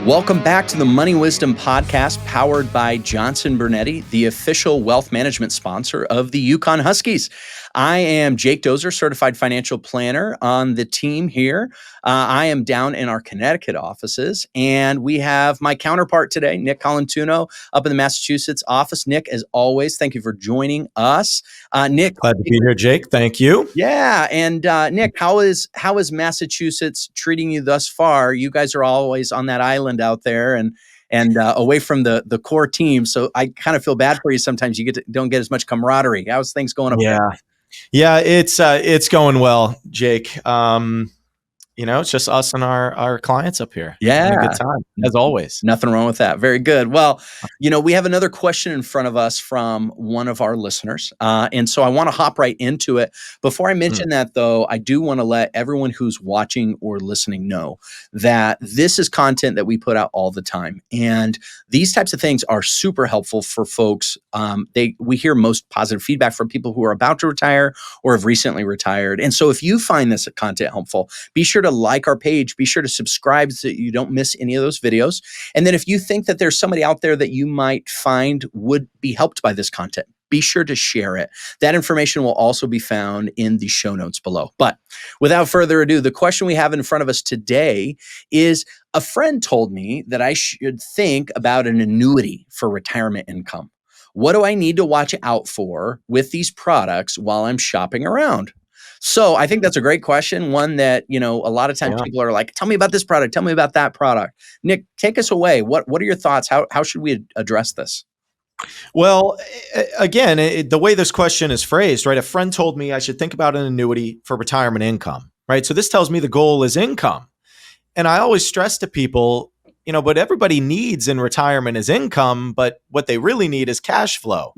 Welcome back to the Money Wisdom Podcast, powered by Johnson Bernetti, the official wealth management sponsor of the Yukon Huskies. I am Jake Dozer, certified financial planner on the team here. I am down in our Connecticut offices, and we have my counterpart today, Nick Colantuono, up in the Massachusetts office. Nick, as always, thank you for joining us. Nick, glad to be here, Jake. Thank you. Yeah, and Nick, how is Massachusetts treating you thus far? You guys are always on that island out there, and away from the core team. So I kind of feel bad for you sometimes. You don't get as much camaraderie. How's things going up there? Yeah, it's going well, Jake. It's just us and our clients up here. Yeah. Having a good time, as always. Nothing wrong with that. Very good. Well, we have another question in front of us from one of our listeners. And so I want to hop right into it. Before I mention that, though, I do want to let everyone who's watching or listening know that this is content that we put out all the time. And these types of things are super helpful for folks. We hear most positive feedback from people who are about to retire or have recently retired. And so if you find this content helpful, be sure to like our page, be sure to subscribe so that you don't miss any of those videos. And then if you think that there's somebody out there that you might find would be helped by this content, be sure to share it. That information will also be found in the show notes below. But without further ado, the question we have in front of us today is, a friend told me that I should think about an annuity for retirement income. What do I need to watch out for with these products while I'm shopping around? So I think that's a great question. One that, a lot of times people are like, tell me about this product. Tell me about that product. Nick, take us away. What are your thoughts? How should we address this? Well, again, the way this question is phrased, right? A friend told me I should think about an annuity for retirement income, right? So this tells me the goal is income. And I always stress to people, what everybody needs in retirement is income, but what they really need is cash flow,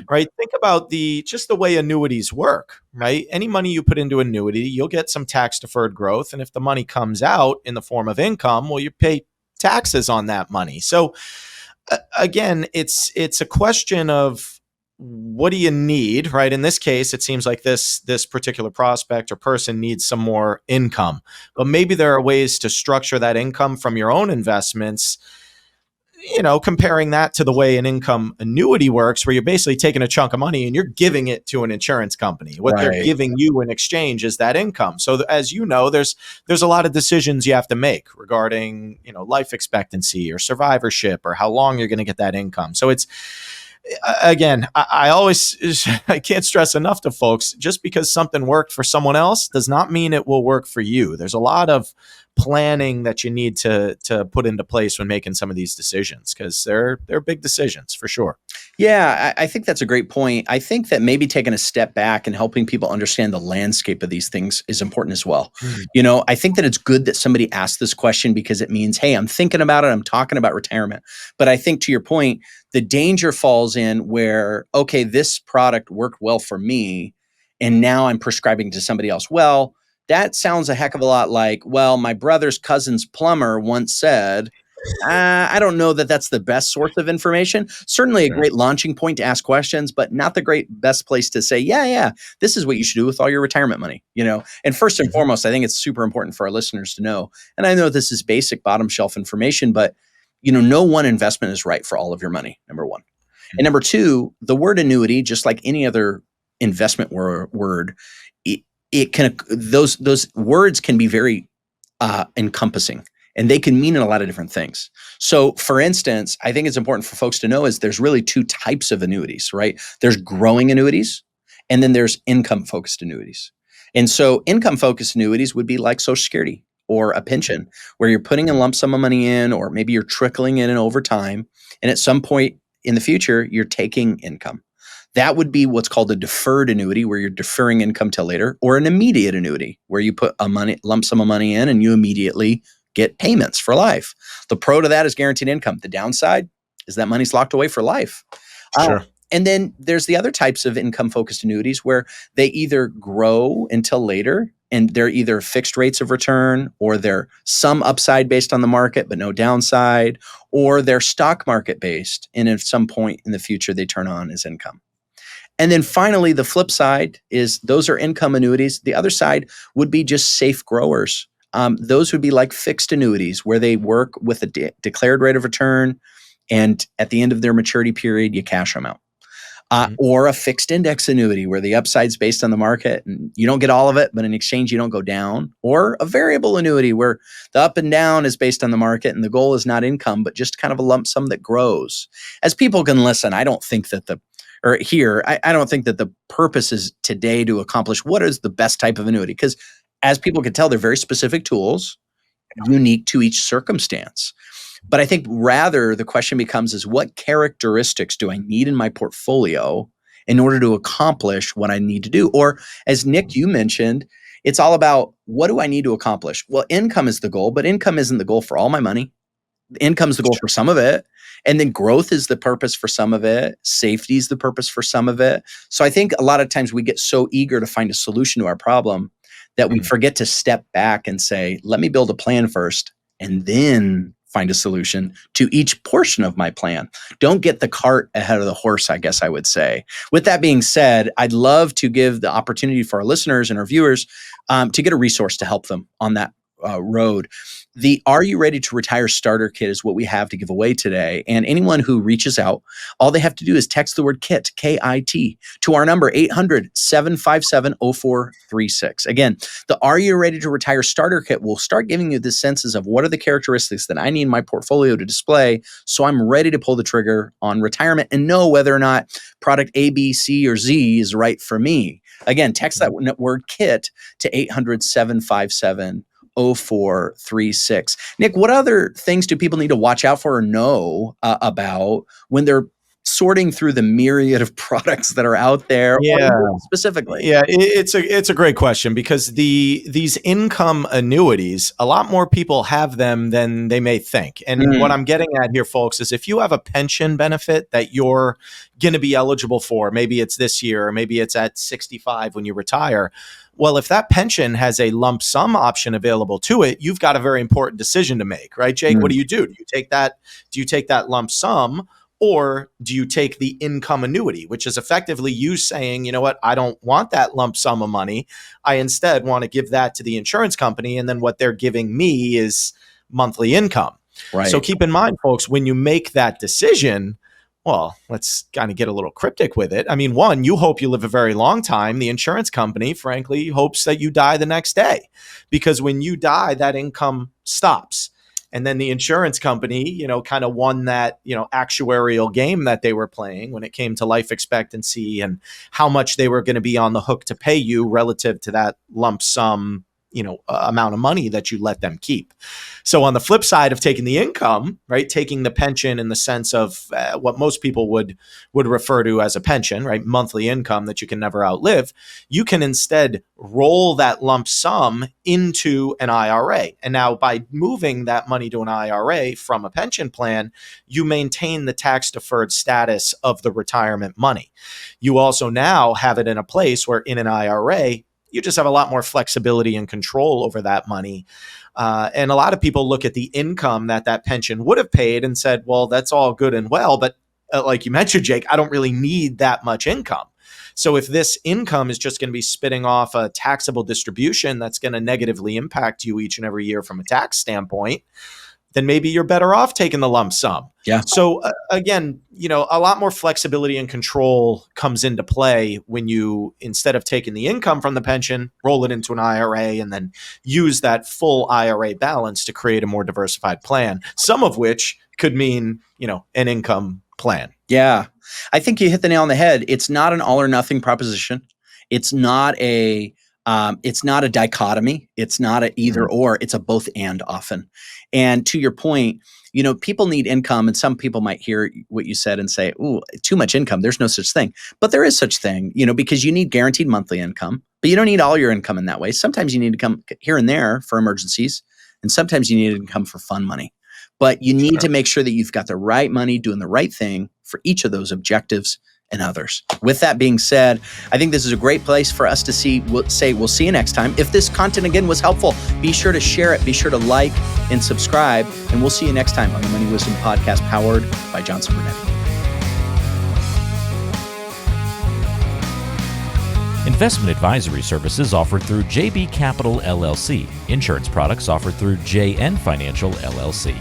right? Think about just the way annuities work, right? Any money you put into annuity, you'll get some tax deferred growth. And if the money comes out in the form of income, well, you pay taxes on that money. So again, it's a question of, what do you need, right? In this case, it seems like this particular prospect or person needs some more income, but maybe there are ways to structure that income from your own investments, comparing that to the way an income annuity works, where you're basically taking a chunk of money and you're giving it to an insurance company. What they're giving you in exchange is that income. So as you know, there's a lot of decisions you have to make regarding, life expectancy or survivorship or how long you're going to get that income. So it's, again, I can't stress enough to folks, just because something worked for someone else does not mean it will work for you. There's a lot of planning that you need to put into place when making some of these decisions, because they're big decisions for sure. Yeah, I think that's a great point. I think that maybe taking a step back and helping people understand the landscape of these things is important as well. I think that it's good that somebody asked this question, because it means, hey, I'm thinking about it. I'm talking about retirement. But I think, to your point, the danger falls in where, okay, this product worked well for me, and now I'm prescribing to somebody else. Well, that sounds a heck of a lot like, well, my brother's cousin's plumber once said. I don't know that that's the best source of information. Certainly a great launching point to ask questions, but not the best place to say, yeah, this is what you should do with all your retirement money, And first and foremost, I think it's super important for our listeners to know. And I know this is basic bottom shelf information, but no one investment is right for all of your money, number one. And number two, the word annuity, just like any other investment word, it can, those words can be very encompassing. And they can mean a lot of different things. So for instance, I think it's important for folks to know is there's really two types of annuities, right? There's growing annuities, and then there's income-focused annuities. And so income-focused annuities would be like Social Security or a pension, where you're putting a lump sum of money in, or maybe you're trickling it in over time. And at some point in the future, you're taking income. That would be what's called a deferred annuity, where you're deferring income till later, or an immediate annuity, where you put a lump sum of money in and you immediately get payments for life. The pro to that is guaranteed income. The downside is that money's locked away for life. Sure. And then there's the other types of income-focused annuities where they either grow until later, and they're either fixed rates of return, or they're some upside based on the market but no downside, or they're stock market based, and at some point in the future they turn on as income. And then finally, the flip side is those are income annuities. The other side would be just safe growers. those would be like fixed annuities where they work with a declared rate of return. And at the end of their maturity period, you cash them out. Or a fixed index annuity where the upside's based on the market and you don't get all of it, but in exchange, you don't go down. Or a variable annuity where the up and down is based on the market and the goal is not income, but just kind of a lump sum that grows. As people can listen, I don't think that I don't think that the purpose is today to accomplish what is the best type of annuity. Because as people can tell, they're very specific tools, unique to each circumstance. But I think rather the question becomes is what characteristics do I need in my portfolio in order to accomplish what I need to do? Or as Nick, you mentioned, it's all about what do I need to accomplish? Well, income is the goal, but income isn't the goal for all my money. Income is the goal for some of it. And then growth is the purpose for some of it. Safety is the purpose for some of it. So I think a lot of times we get so eager to find a solution to our problem that we forget to step back and say, let me build a plan first and then find a solution to each portion of my plan. Don't get the cart ahead of the horse, I guess I would say. With that being said, I'd love to give the opportunity for our listeners and our viewers to get a resource to help them on that road. The Are You Ready to Retire Starter Kit is what we have to give away today. And anyone who reaches out, all they have to do is text the word KIT, K-I-T, to our number 800-757-0436. Again, the Are You Ready to Retire Starter Kit will start giving you the senses of what are the characteristics that I need in my portfolio to display so I'm ready to pull the trigger on retirement and know whether or not product A, B, C, or Z is right for me. Again, text that word KIT to 800-757-0436. Nick, what other things do people need to watch out for or know about when they're sorting through the myriad of products that are out there? Yeah, specifically. Yeah, it's a great question because these income annuities, a lot more people have them than they may think. And what I'm getting at here, folks, is if you have a pension benefit that you're going to be eligible for, maybe it's this year, or maybe it's at 65 when you retire. Well, if that pension has a lump sum option available to it, you've got a very important decision to make, right, Jake? What do you do? Do you take that lump sum? Or do you take the income annuity, which is effectively you saying, you know what, I don't want that lump sum of money. I instead want to give that to the insurance company. And then what they're giving me is monthly income. Right. So keep in mind, folks, when you make that decision, well, let's kind of get a little cryptic with it. I mean, one, you hope you live a very long time. The insurance company, frankly, hopes that you die the next day because when you die, that income stops. And then the insurance company, kind of won that, actuarial game that they were playing when it came to life expectancy and how much they were going to be on the hook to pay you relative to that lump sum, amount of money that you let them keep. So on the flip side of taking the income, right, taking the pension in the sense of what most people would refer to as a pension, right, monthly income that you can never outlive, you can instead roll that lump sum into an IRA. And now by moving that money to an IRA from a pension plan, you maintain the tax deferred status of the retirement money. You also now have it in a place where in an IRA, you just have a lot more flexibility and control over that money. And a lot of people look at the income that pension would have paid and said, well, that's all good and well. But like you mentioned, Jake, I don't really need that much income. So if this income is just going to be spitting off a taxable distribution that's going to negatively impact you each and every year from a tax standpoint, then maybe you're better off taking the lump sum. Yeah. So again, a lot more flexibility and control comes into play when you, instead of taking the income from the pension, roll it into an IRA and then use that full IRA balance to create a more diversified plan, some of which could mean, an income plan. Yeah. I think you hit the nail on the head. It's not an all or nothing proposition. It's not a dichotomy. It's not a either or. It's a both and often. And to your point, people need income, and some people might hear what you said and say, "Ooh, too much income. There's no such thing." But there is such thing, because you need guaranteed monthly income, but you don't need all your income in that way. Sometimes you need income here and there for emergencies, and sometimes you need income for fun money. But you need to make sure that you've got the right money doing the right thing for each of those objectives and others. With that being said, I think this is a great place for us to we'll see you next time. If this content again was helpful, be sure to share it, be sure to like and subscribe, and we'll see you next time on the Money Wisdom Podcast powered by Johnson Brunetti. Investment advisory services offered through JB Capital LLC. Insurance products offered through JN Financial LLC.